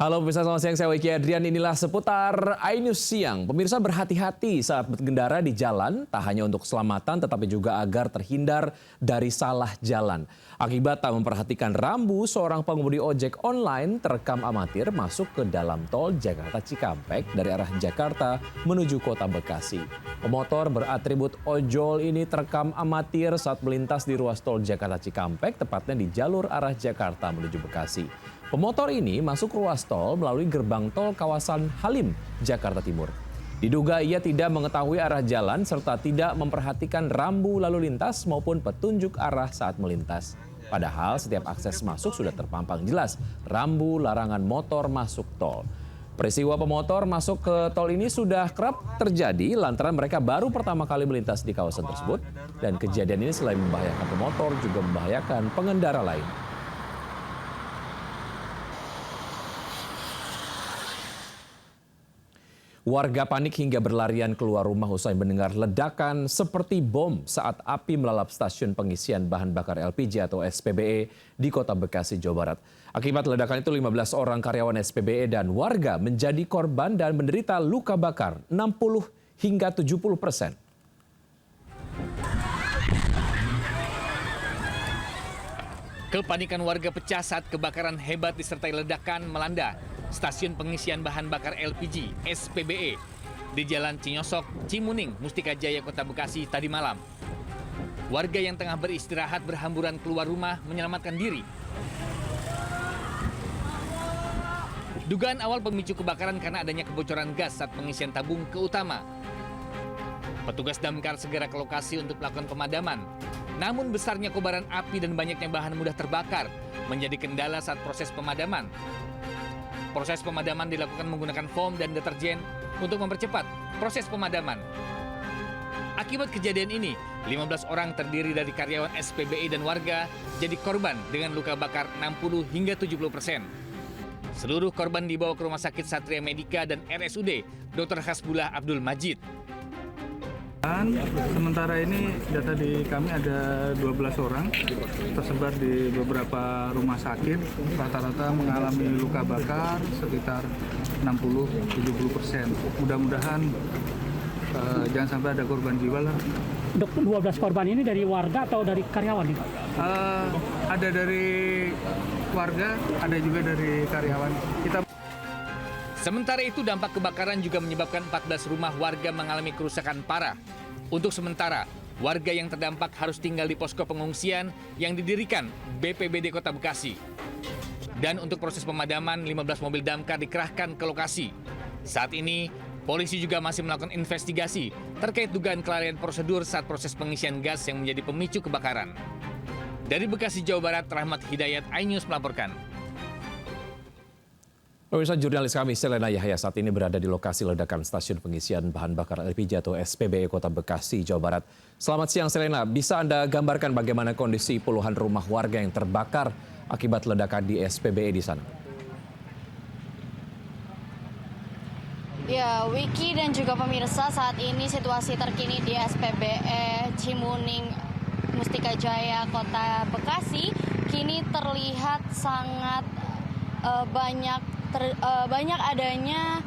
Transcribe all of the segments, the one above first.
Halo pemirsa, selamat siang. Saya Wiki Adrian. Inilah seputar iNews Siang. Pemirsa berhati-hati saat berkendara di jalan, tak hanya untuk keselamatan tetapi juga agar terhindar dari salah jalan. Akibat tak memperhatikan rambu, seorang pengemudi ojek online terekam amatir masuk ke dalam tol Jakarta Cikampek dari arah Jakarta menuju kota Bekasi. Pemotor beratribut ojol ini terekam amatir saat melintas di ruas tol Jakarta Cikampek, tepatnya di jalur arah Jakarta menuju Bekasi. Pemotor ini masuk ruas tol melalui gerbang tol kawasan Halim, Jakarta Timur. Diduga ia tidak mengetahui arah jalan serta tidak memperhatikan rambu lalu lintas maupun petunjuk arah saat melintas. Padahal setiap akses masuk sudah terpampang jelas rambu larangan motor masuk tol. Peristiwa pemotor masuk ke tol ini sudah kerap terjadi lantaran mereka baru pertama kali melintas di kawasan tersebut. Dan kejadian ini selain membahayakan pemotor juga membahayakan pengendara lain. Warga panik hingga berlarian keluar rumah usai mendengar ledakan seperti bom saat api melalap stasiun pengisian bahan bakar LPG atau SPBE di kota Bekasi, Jawa Barat. Akibat ledakan itu 15 orang karyawan SPBE dan warga menjadi korban dan menderita luka bakar 60 hingga 70%. Kepanikan warga pecah saat kebakaran hebat disertai ledakan melanda stasiun pengisian bahan bakar LPG SPBE di Jalan Cinyosok, Cimuning, Mustika Jaya, Kota Bekasi tadi malam. Warga yang tengah beristirahat berhamburan keluar rumah menyelamatkan diri. Dugaan awal pemicu kebakaran karena adanya kebocoran gas saat pengisian tabung ke utama. Petugas damkar segera ke lokasi untuk melakukan pemadaman. Namun besarnya kobaran api dan banyaknya bahan mudah terbakar menjadi kendala saat proses pemadaman. Proses pemadaman dilakukan menggunakan foam dan deterjen untuk mempercepat proses pemadaman. Akibat kejadian ini, 15 orang terdiri dari karyawan SPBE dan warga jadi korban dengan luka bakar 60 hingga 70%. Seluruh korban dibawa ke Rumah Sakit Satria Medika dan RSUD Dr. Hasbullah Abdul Majid. Sementara ini data di kami ada 12 orang tersebar di beberapa rumah sakit, rata-rata mengalami luka bakar sekitar 60-70%. Mudah-mudahan jangan sampai ada korban jiwa lah. Dok, 12 korban ini dari warga atau dari karyawan? Ada dari warga, ada juga dari karyawan. Sementara itu dampak kebakaran juga menyebabkan 14 rumah warga mengalami kerusakan parah. Untuk sementara, warga yang terdampak harus tinggal di posko pengungsian yang didirikan BPBD Kota Bekasi. Dan untuk proses pemadaman, 15 mobil damkar dikerahkan ke lokasi. Saat ini, polisi juga masih melakukan investigasi terkait dugaan kelalaian prosedur saat proses pengisian gas yang menjadi pemicu kebakaran. Dari Bekasi, Jawa Barat, Rahmat Hidayat, iNews melaporkan. Pemirsa, jurnalis kami Selena Yahya saat ini berada di lokasi ledakan stasiun pengisian bahan bakar LPG atau SPBE Kota Bekasi, Jawa Barat. Selamat siang Selena, bisa Anda gambarkan bagaimana kondisi puluhan rumah warga yang terbakar akibat ledakan di SPBE di sana? Ya, Wiki dan juga pemirsa, saat ini situasi terkini di SPBE Cimuning, Mustika Jaya, Kota Bekasi, kini terlihat sangat banyak adanya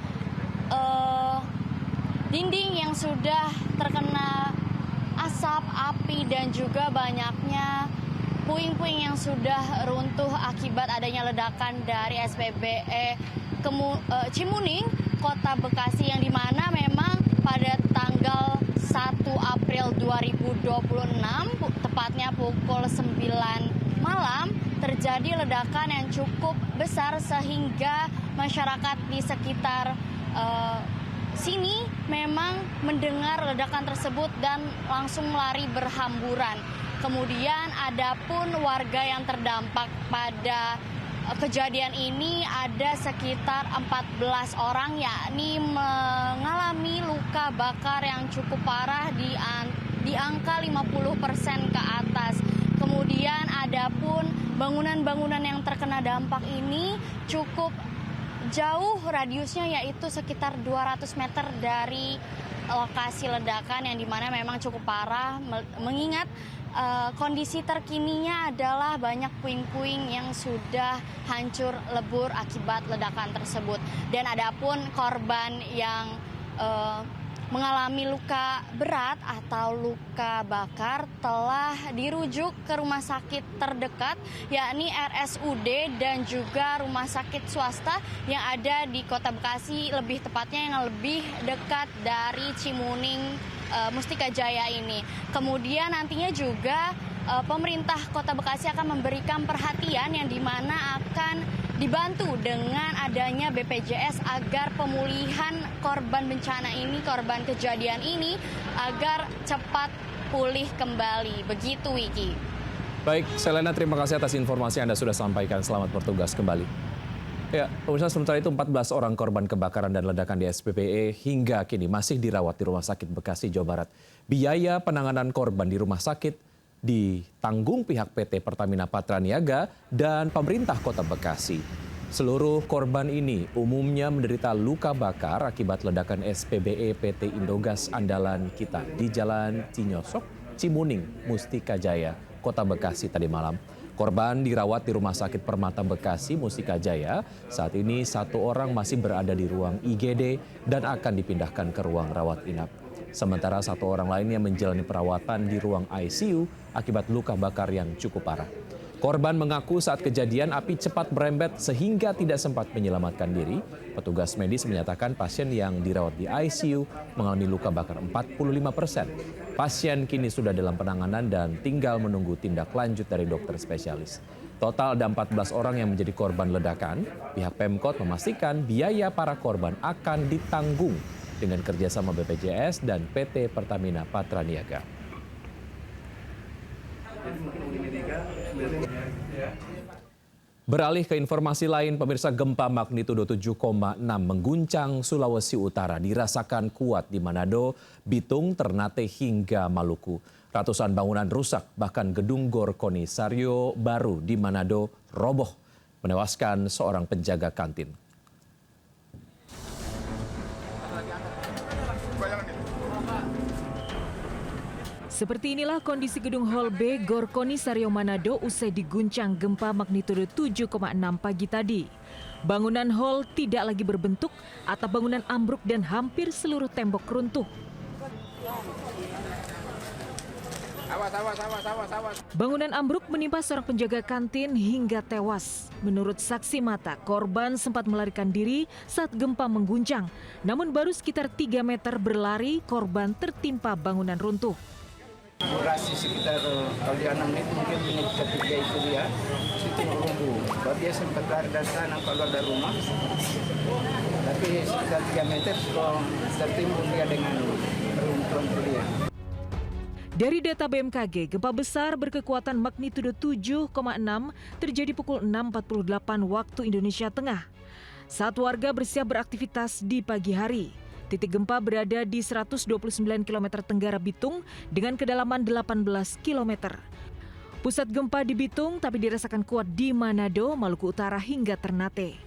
dinding yang sudah terkena asap, api, dan juga banyaknya puing-puing yang sudah runtuh akibat adanya ledakan dari SPBE Cimuning, Kota Bekasi, yang dimana memang pada tanggal 1 April 2026, tepatnya pukul 9 malam, terjadi ledakan yang cukup besar sehingga masyarakat di sekitar sini memang mendengar ledakan tersebut dan langsung lari berhamburan. Kemudian adapun warga yang terdampak pada kejadian ini ada sekitar 14 orang, yakni mengalami luka bakar yang cukup parah di angka 50% ke atas. Kemudian adapun bangunan-bangunan yang terkena dampak ini cukup jauh radiusnya, yaitu sekitar 200 meter dari lokasi ledakan yang dimana memang cukup parah, mengingat kondisi terkininya adalah banyak puing-puing yang sudah hancur lebur akibat ledakan tersebut. Dan adapun korban yang mengalami luka berat atau luka bakar telah dirujuk ke rumah sakit terdekat, yakni RSUD dan juga rumah sakit swasta yang ada di Kota Bekasi, lebih tepatnya yang lebih dekat dari Cimuning Mustika Jaya ini. Kemudian nantinya juga pemerintah Kota Bekasi akan memberikan perhatian yang dimana akan dibantu dengan adanya BPJS agar pemulihan korban bencana ini, korban kejadian ini agar cepat pulih kembali. Begitu, Wiki. Baik, Selena, terima kasih atas informasi yang Anda sudah sampaikan. Selamat bertugas kembali. Ya, pemirsa, sementara itu 14 orang korban kebakaran dan ledakan di SPBE hingga kini masih dirawat di Rumah Sakit Bekasi, Jawa Barat. Biaya penanganan korban di rumah sakit ditanggung pihak PT Pertamina Patraniaga dan pemerintah Kota Bekasi. Seluruh korban ini umumnya menderita luka bakar akibat ledakan SPBE PT Indogas Andalan Kita di Jalan Cinyosok, Cimuning, Mustika Jaya, Kota Bekasi tadi malam. Korban dirawat di Rumah Sakit Permata Bekasi, Mustika Jaya. Saat ini 1 orang masih berada di ruang IGD dan akan dipindahkan ke ruang rawat inap. Sementara 1 orang lainnya menjalani perawatan di ruang ICU akibat luka bakar yang cukup parah. Korban mengaku saat kejadian api cepat merembet sehingga tidak sempat menyelamatkan diri. Petugas medis menyatakan pasien yang dirawat di ICU mengalami luka bakar 45%. Pasien kini sudah dalam penanganan dan tinggal menunggu tindak lanjut dari dokter spesialis. Total ada 14 orang yang menjadi korban ledakan. Pihak Pemkot memastikan biaya para korban akan ditanggung dengan kerjasama BPJS dan PT Pertamina Patraniaga. Beralih ke informasi lain, pemirsa, gempa magnitudo 7,6 mengguncang Sulawesi Utara dirasakan kuat di Manado, Bitung, Ternate hingga Maluku. Ratusan bangunan rusak, bahkan gedung Gor Konisario baru di Manado roboh, menewaskan seorang penjaga kantin. Seperti inilah kondisi gedung Hall B Gor Konisario Manado usai diguncang gempa magnitudo 7,6 pagi tadi. Bangunan hall tidak lagi berbentuk, atap bangunan ambruk dan hampir seluruh tembok runtuh. Bangunan ambruk menimpa seorang penjaga kantin hingga tewas. Menurut saksi mata, korban sempat melarikan diri saat gempa mengguncang. Namun baru sekitar 3 meter berlari, korban tertimpa bangunan runtuh. Durasi sekitar kalau dia 6 menit mungkin menit ketiga itu dia situ rumbuh. Kalau dia sempat lari dari sana keluar dari rumah, tapi sekitar 3 meter sudah tertimbun dia dengan runtuhan dia. Dari data BMKG, gempa besar berkekuatan magnitudo 7,6 terjadi pukul 6.48 waktu Indonesia Tengah. Saat warga bersiap beraktivitas di pagi hari. Titik gempa berada di 129 km tenggara Bitung dengan kedalaman 18 km. Pusat gempa di Bitung tapi dirasakan kuat di Manado, Maluku Utara hingga Ternate.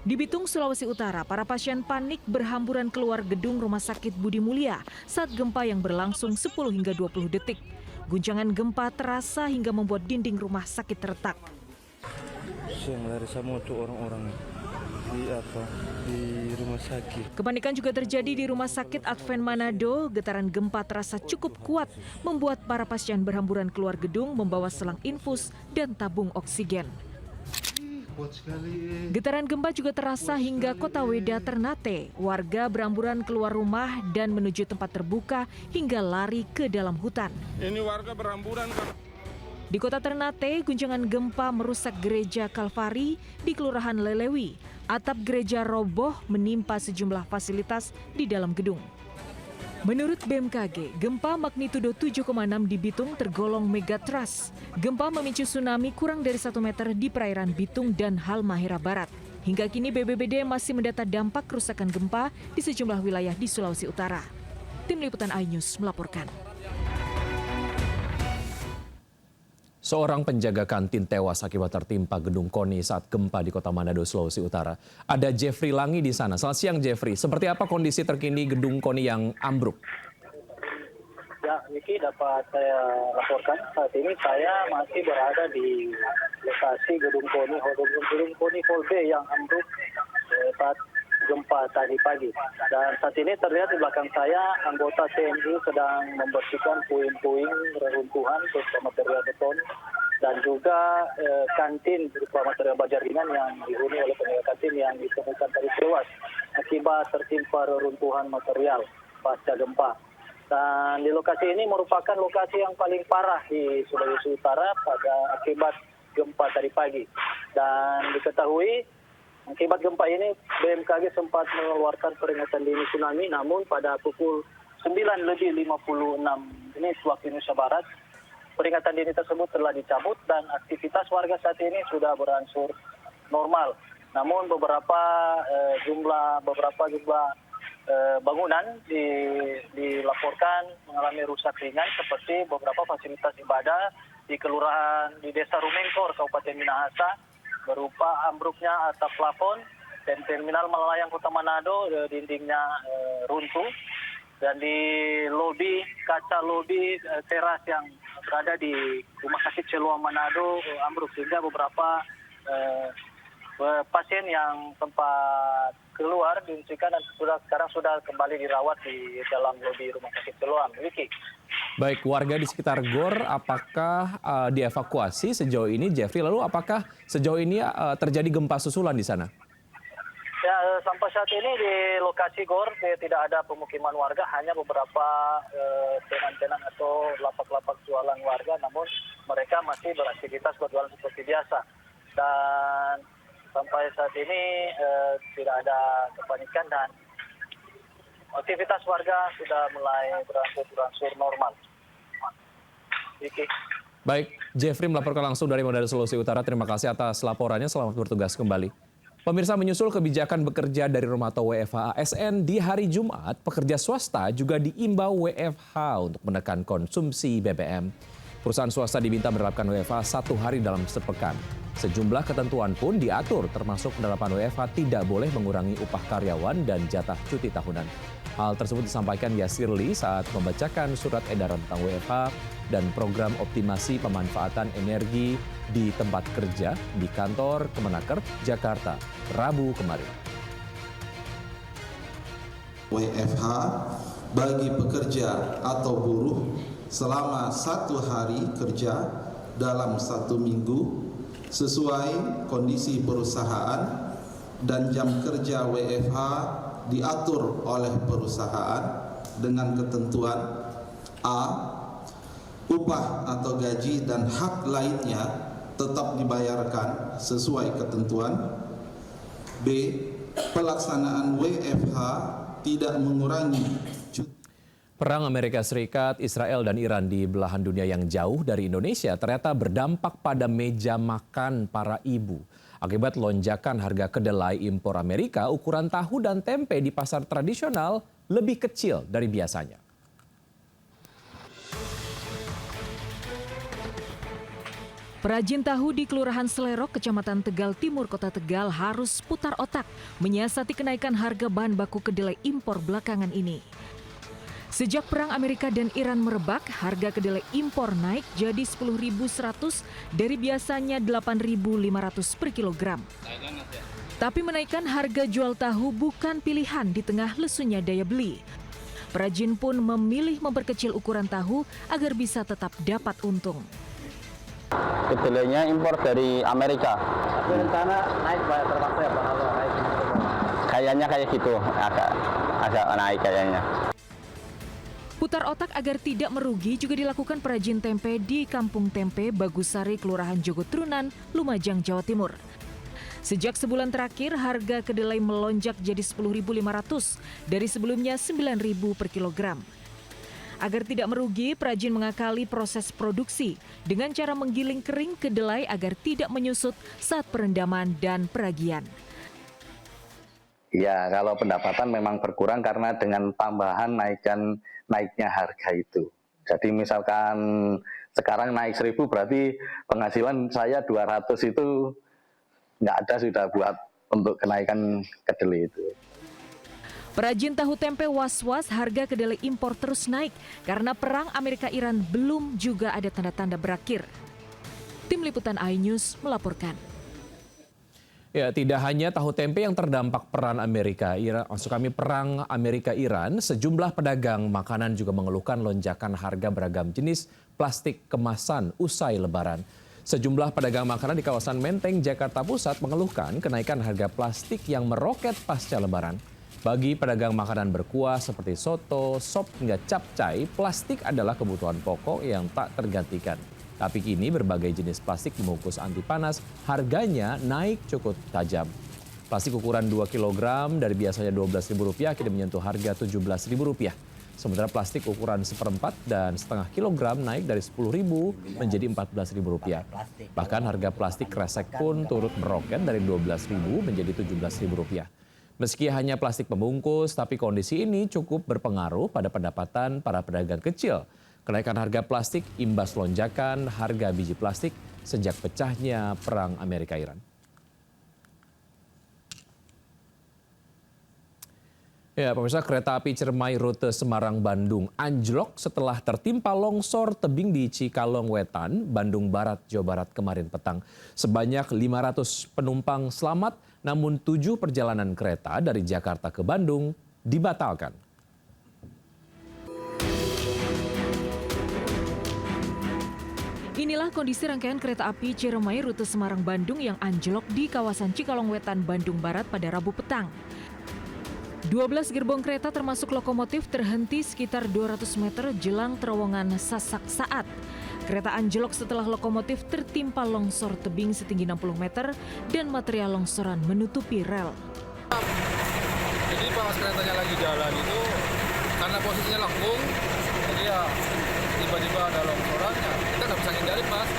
Di Bitung, Sulawesi Utara, para pasien panik berhamburan keluar gedung Rumah Sakit Budi Mulia saat gempa yang berlangsung 10 hingga 20 detik. Guncangan gempa terasa hingga membuat dinding rumah sakit retak. Yang lari sama tuh orang-orang di rumah sakit. Kepanikan juga terjadi di Rumah Sakit Advent Manado. Getaran gempa terasa cukup kuat membuat para pasien berhamburan keluar gedung membawa selang infus dan tabung oksigen. Getaran gempa juga terasa hingga Kota Weda, Ternate. Warga berhamburan keluar rumah dan menuju tempat terbuka hingga lari ke dalam hutan. Ini warga berhamburan kan? Di Kota Ternate, guncangan gempa merusak gereja Kalvari di Kelurahan Lelewi. Atap gereja roboh menimpa sejumlah fasilitas di dalam gedung. Menurut BMKG, gempa magnitudo 7,6 di Bitung tergolong megatrust. Gempa memicu tsunami kurang dari 1 meter di perairan Bitung dan Halmahera Barat. Hingga kini BPBD masih mendata dampak kerusakan gempa di sejumlah wilayah di Sulawesi Utara. Tim Liputan iNews melaporkan. Seorang penjaga kantin tewas akibat tertimpa gedung KONI saat gempa di Kota Manado, Sulawesi Utara. Ada Jeffrey Langi di sana. Selamat siang, Jeffrey. Seperti apa kondisi terkini gedung KONI yang ambruk? Ya, Niki, dapat saya laporkan saat ini saya masih berada di lokasi Gedung KONI Hall B yang ambruk saat gempa tadi pagi. Dan saat ini terlihat di belakang saya anggota TNI sedang membersihkan puing-puing reruntuhan berupa material beton dan juga kantin berupa material baja ringan yang dihuni oleh penjaga kantin yang ditemukan tadi tewas akibat tertimpa reruntuhan material pasca gempa. Dan di lokasi ini merupakan lokasi yang paling parah di Sulawesi Utara pada akibat gempa tadi pagi. Dan diketahui akibat gempa ini BMKG sempat mengeluarkan peringatan dini tsunami, namun pada pukul 9:56 menit waktu Indonesia Barat, peringatan dini tersebut telah dicabut dan aktivitas warga saat ini sudah berangsur normal. Namun beberapa jumlah bangunan dilaporkan mengalami rusak ringan seperti beberapa fasilitas ibadah di kelurahan di Desa Rumengkor, Kabupaten Minahasa, berupa ambruknya atap plafon dan terminal melayang Kota Manado dindingnya runtuh, dan di lobi kaca lobi teras yang berada di Rumah Sakit Siloam Manado ambruk, sehingga beberapa pasien yang sempat keluar diungsikan dan sekarang sudah kembali dirawat di dalam lobi Rumah Sakit Siloam. Wiki. Baik, warga di sekitar GOR apakah dievakuasi sejauh ini, Jeffrey? Lalu apakah sejauh ini terjadi gempa susulan di sana? Ya, sampai saat ini di lokasi GOR tidak ada pemukiman warga, hanya beberapa tenan-tenan atau lapak-lapak jualan warga, namun mereka masih beraktivitas berjualan seperti biasa. Dan sampai saat ini tidak ada kepanikan dan aktivitas warga sudah mulai berangsur normal. Vicky. Baik, Jeffrey melaporkan langsung dari Manado, Sulawesi Utara. Terima kasih atas laporannya. Selamat bertugas kembali. Pemirsa, menyusul kebijakan bekerja dari rumah atau WFH ASN di hari Jumat, pekerja swasta juga diimbau WFH untuk menekan konsumsi BBM. Perusahaan swasta diminta menerapkan WFH 1 hari dalam sepekan. Sejumlah ketentuan pun diatur, termasuk penerapan WFH tidak boleh mengurangi upah karyawan dan jatah cuti tahunan. Hal tersebut disampaikan Yasirli saat membacakan surat edaran tentang WFH dan program optimasi pemanfaatan energi di tempat kerja di kantor Kemenaker, Jakarta, Rabu kemarin. WFH bagi pekerja atau buruh selama 1 hari kerja dalam 1 minggu sesuai kondisi perusahaan, dan jam kerja WFH diatur oleh perusahaan dengan ketentuan A. Upah atau gaji dan hak lainnya tetap dibayarkan sesuai ketentuan. B. Pelaksanaan WFH tidak mengurangi cuti. Perang Amerika Serikat, Israel, dan Iran di belahan dunia yang jauh dari Indonesia ternyata berdampak pada meja makan para ibu. Akibat lonjakan harga kedelai impor Amerika, ukuran tahu dan tempe di pasar tradisional lebih kecil dari biasanya. Perajin tahu di Kelurahan Selerok, Kecamatan Tegal Timur, Kota Tegal harus putar otak menyiasati kenaikan harga bahan baku kedelai impor belakangan ini. Sejak perang Amerika dan Iran merebak, harga kedelai impor naik jadi 10.100 dari biasanya 8.500 per kilogram. Tapi menaikkan harga jual tahu bukan pilihan di tengah lesunya daya beli. Perajin pun memilih memperkecil ukuran tahu agar bisa tetap dapat untung. Kedelainya impor dari Amerika. Tapi rencana naik terpaksa ya Pak? Kayaknya kayak gitu, agak naik kayaknya. Putar otak agar tidak merugi juga dilakukan perajin tempe di Kampung Tempe Bagusari, Kelurahan Jogotrunan, Lumajang, Jawa Timur. Sejak sebulan terakhir, harga kedelai melonjak jadi 10.500 dari sebelumnya 9.000 per kilogram. Agar tidak merugi, perajin mengakali proses produksi dengan cara menggiling kering kedelai agar tidak menyusut saat perendaman dan peragian. Ya, kalau pendapatan memang berkurang karena dengan tambahan naiknya harga itu. Jadi misalkan sekarang naik 1.000 berarti penghasilan saya 200 itu nggak ada sudah buat untuk kenaikan kedelai itu. Perajin tahu tempe was-was harga kedelai impor terus naik karena perang Amerika-Iran belum juga ada tanda-tanda berakhir. Tim Liputan iNews melaporkan. Ya, tidak hanya tahu tempe yang terdampak perang Amerika-Iran, sejumlah pedagang makanan juga mengeluhkan lonjakan harga beragam jenis plastik kemasan usai Lebaran. Sejumlah pedagang makanan di kawasan Menteng, Jakarta Pusat mengeluhkan kenaikan harga plastik yang meroket pasca Lebaran. Bagi pedagang makanan berkuah seperti soto, sop hingga capcay, plastik adalah kebutuhan pokok yang tak tergantikan. Tapi kini berbagai jenis plastik pembungkus anti panas harganya naik cukup tajam. Plastik ukuran 2 kg dari biasanya Rp12.000 kini menyentuh harga Rp17.000. Sementara plastik ukuran 1/4 dan setengah kilogram naik dari Rp10.000 menjadi Rp14.000. Bahkan harga plastik kresek pun turut meroket dari Rp12.000 menjadi Rp17.000. Meski hanya plastik pembungkus, tapi kondisi ini cukup berpengaruh pada pendapatan para pedagang kecil. Kenaikan harga plastik imbas lonjakan harga biji plastik sejak pecahnya perang Amerika-Iran. Ya, pemirsa, kereta api Ciremai rute Semarang-Bandung anjlok setelah tertimpa longsor tebing di Cikalongwetan, Bandung Barat, Jawa Barat kemarin petang. Sebanyak 500 penumpang selamat, namun 7 perjalanan kereta dari Jakarta ke Bandung dibatalkan. Inilah kondisi rangkaian kereta api Ciremai rute Semarang-Bandung yang anjlok di kawasan Cikalongwetan, Bandung Barat pada Rabu petang. 12 gerbong kereta termasuk lokomotif terhenti sekitar 200 meter jelang terowongan Sasak Saat. Kereta anjlok setelah lokomotif tertimpa longsor tebing setinggi 60 meter dan material longsoran menutupi rel. Jadi pas keretanya lagi jalan itu karena posisinya lengkung, jadi ya tiba-tiba ada longsorannya, kita nggak bisa hindarin, Mas.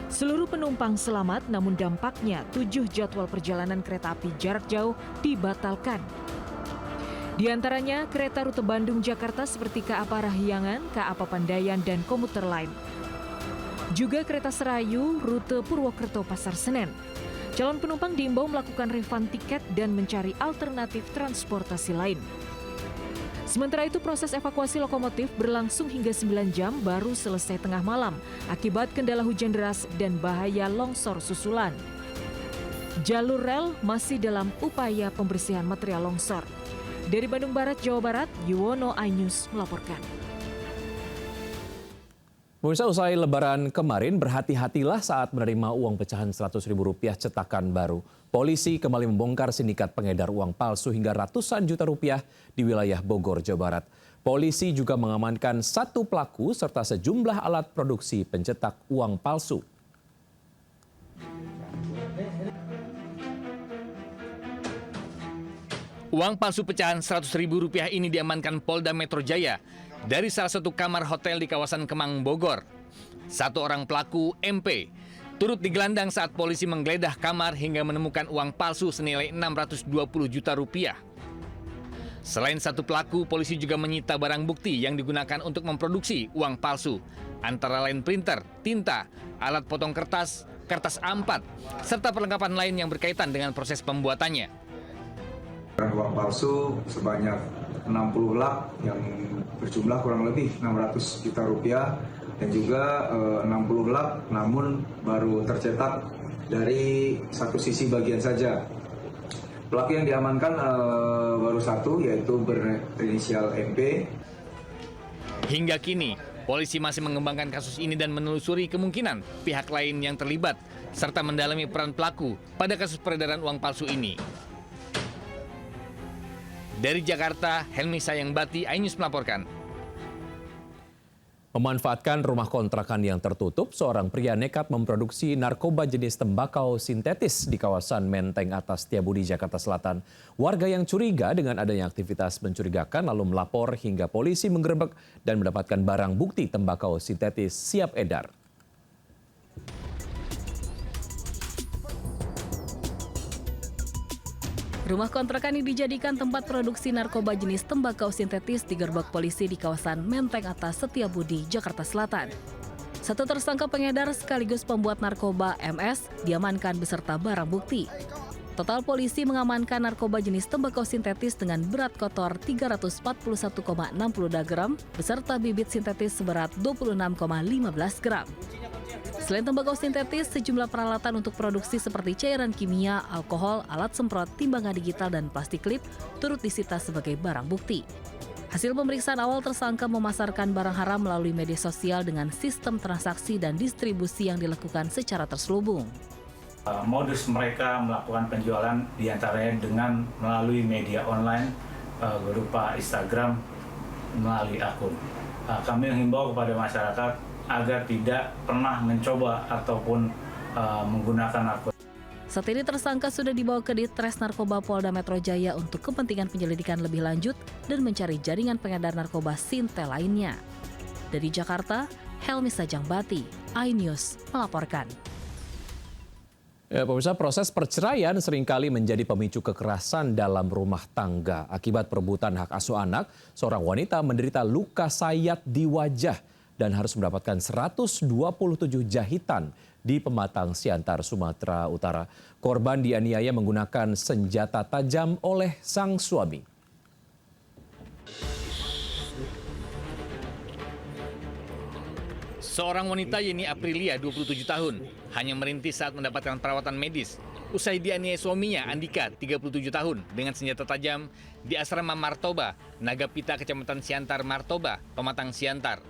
Seluruh penumpang selamat, namun dampaknya 7 jadwal perjalanan kereta api jarak jauh dibatalkan. Di antaranya kereta rute Bandung-Jakarta seperti KA Parahyangan, KA Papandayan, dan komuter lain. Juga kereta Serayu rute Purwokerto Pasar Senen. Calon penumpang diimbau melakukan refund tiket dan mencari alternatif transportasi lain. Sementara itu proses evakuasi lokomotif berlangsung hingga 9 jam baru selesai tengah malam akibat kendala hujan deras dan bahaya longsor susulan. Jalur rel masih dalam upaya pembersihan material longsor. Dari Bandung Barat, Jawa Barat, Yuwono iNews melaporkan. Pemirsa, usai Lebaran kemarin, berhati-hatilah saat menerima uang pecahan Rp100.000 cetakan baru. Polisi kembali membongkar sindikat pengedar uang palsu hingga ratusan juta rupiah di wilayah Bogor, Jawa Barat. Polisi juga mengamankan 1 pelaku serta sejumlah alat produksi pencetak uang palsu. Uang palsu pecahan Rp100.000 ini diamankan Polda Metro Jaya dari salah satu kamar hotel di kawasan Kemang, Bogor. 1 orang pelaku, MP, turut digelandang saat polisi menggeledah kamar hingga menemukan uang palsu senilai Rp620 juta. Selain 1 pelaku, polisi juga menyita barang bukti yang digunakan untuk memproduksi uang palsu, antara lain printer, tinta, alat potong kertas, kertas A4, serta perlengkapan lain yang berkaitan dengan proses pembuatannya. Uang palsu sebanyak 60 lap yang berjumlah kurang lebih Rp600 juta dan juga 60 lap namun baru tercetak dari satu sisi bagian saja. Pelaku yang diamankan baru 1 yaitu berinisial MP. Hingga kini, polisi masih mengembangkan kasus ini dan menelusuri kemungkinan pihak lain yang terlibat serta mendalami peran pelaku pada kasus peredaran uang palsu ini. Dari Jakarta, Helmi Sayangbati, iNews melaporkan. Memanfaatkan rumah kontrakan yang tertutup, seorang pria nekat memproduksi narkoba jenis tembakau sintetis di kawasan Menteng Atas Setiabudi, Jakarta Selatan. Warga yang curiga dengan adanya aktivitas mencurigakan lalu melapor hingga polisi menggerebek dan mendapatkan barang bukti tembakau sintetis siap edar. Rumah kontrakan ini dijadikan tempat produksi narkoba jenis tembakau sintetis digerebek polisi di kawasan Menteng Atas Setiabudi, Jakarta Selatan. 1 tersangka pengedar sekaligus pembuat narkoba MS diamankan beserta barang bukti. Total polisi mengamankan narkoba jenis tembakau sintetis dengan berat kotor 341,60 gram beserta bibit sintetis seberat 26,15 gram. Selain tembakau sintetis, sejumlah peralatan untuk produksi seperti cairan kimia, alkohol, alat semprot, timbangan digital, dan plastik klip turut disita sebagai barang bukti. Hasil pemeriksaan awal, tersangka memasarkan barang haram melalui media sosial dengan sistem transaksi dan distribusi yang dilakukan secara terselubung. Modus mereka melakukan penjualan diantaranya dengan melalui media online berupa Instagram melalui akun. Kami menghimbau kepada masyarakat agar tidak pernah mencoba ataupun menggunakan narkoba. Saat ini tersangka sudah dibawa ke Ditres Narkoba Polda Metro Jaya untuk kepentingan penyelidikan lebih lanjut dan mencari jaringan pengedar narkoba sintel lainnya. Dari Jakarta, Helmi Sajangbati, iNews melaporkan. Ya, pemirsa, proses perceraian seringkali menjadi pemicu kekerasan dalam rumah tangga. Akibat perebutan hak asuh anak, seorang wanita menderita luka sayat di wajah dan harus mendapatkan 127 jahitan di Pematang Siantar, Sumatera Utara. Korban dianiaya menggunakan senjata tajam oleh sang suami. Seorang wanita Yeni Aprilia, 27 tahun, hanya merintih saat mendapatkan perawatan medis. Usai dianiaya suaminya, Andika, 37 tahun, dengan senjata tajam di asrama Martoba, Nagapita, Kecamatan Siantar, Martoba, Pematang Siantar.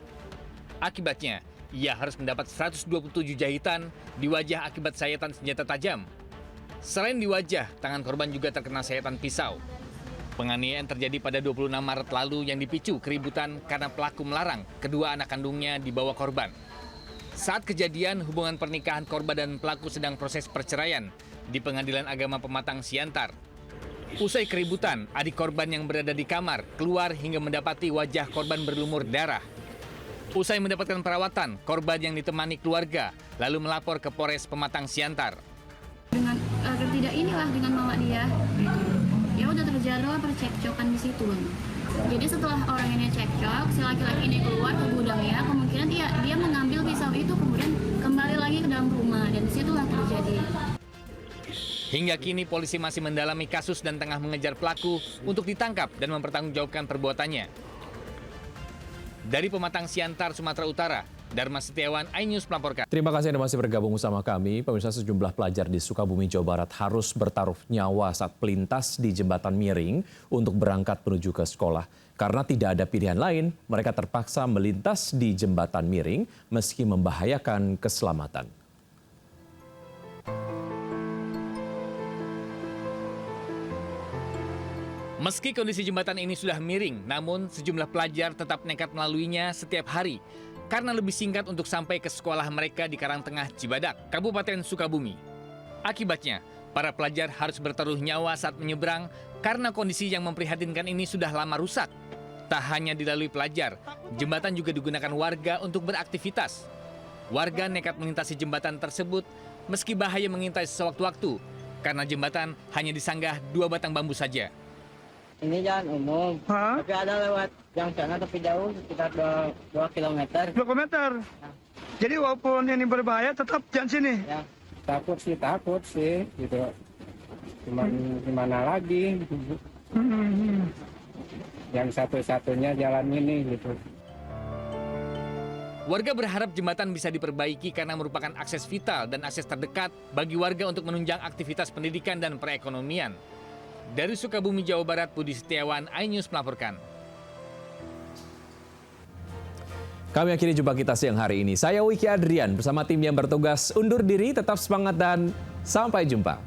Akibatnya, ia harus mendapat 127 jahitan di wajah akibat sayatan senjata tajam. Selain di wajah, tangan korban juga terkena sayatan pisau. Penganiayaan terjadi pada 26 Maret lalu yang dipicu keributan karena pelaku melarang kedua anak kandungnya dibawa korban. Saat kejadian, hubungan pernikahan korban dan pelaku sedang proses perceraian di Pengadilan Agama Pematang Siantar. Usai keributan, adik korban yang berada di kamar keluar hingga mendapati wajah korban berlumur darah. Usai mendapatkan perawatan, korban yang ditemani keluarga lalu melapor ke Polres Pematang Siantar. Dengan dengan mama dia, ya udah terjadilah percekcokan di situ. Jadi setelah orang ini cekcok, si laki-laki ini keluar ke gudangnya, kemungkinan dia mengambil pisau itu kemudian kembali lagi ke dalam rumah dan disitulah terjadi. Hingga kini polisi masih mendalami kasus dan tengah mengejar pelaku untuk ditangkap dan mempertanggungjawabkan perbuatannya. Dari Pematang Siantar, Sumatera Utara, Dharma Setiawan, iNews melaporkan. Terima kasih Anda masih bergabung bersama kami. Pemirsa, sejumlah pelajar di Sukabumi, Jawa Barat harus bertaruh nyawa saat pelintas di jembatan miring untuk berangkat menuju ke sekolah. Karena tidak ada pilihan lain, mereka terpaksa melintas di jembatan miring meski membahayakan keselamatan. Meski kondisi jembatan ini sudah miring, namun sejumlah pelajar tetap nekat melaluinya setiap hari karena lebih singkat untuk sampai ke sekolah mereka di Karangtengah, Cibadak, Kabupaten Sukabumi. Akibatnya, para pelajar harus bertaruh nyawa saat menyeberang karena kondisi yang memprihatinkan ini sudah lama rusak. Tak hanya dilalui pelajar, jembatan juga digunakan warga untuk beraktivitas. Warga nekat melintasi jembatan tersebut meski bahaya mengintai sewaktu-waktu karena jembatan hanya disanggah 2 batang bambu saja. Ini jalan umum, tapi ada lewat yang sana tapi jauh, sekitar 2 kilometer. 2 kilometer? Ya. Jadi walaupun ini berbahaya tetap jalan sini? Ya, takut sih, gitu. Cuman gimana lagi? Yang satu-satunya jalan ini, gitu. Warga berharap jembatan bisa diperbaiki karena merupakan akses vital dan akses terdekat bagi warga untuk menunjang aktivitas pendidikan dan perekonomian. Dari Sukabumi, Jawa Barat, Budi Setiawan, iNews melaporkan. Kami akhiri jumpa kita siang hari ini. Saya Wiki Adrian bersama tim yang bertugas undur diri, tetap semangat dan sampai jumpa.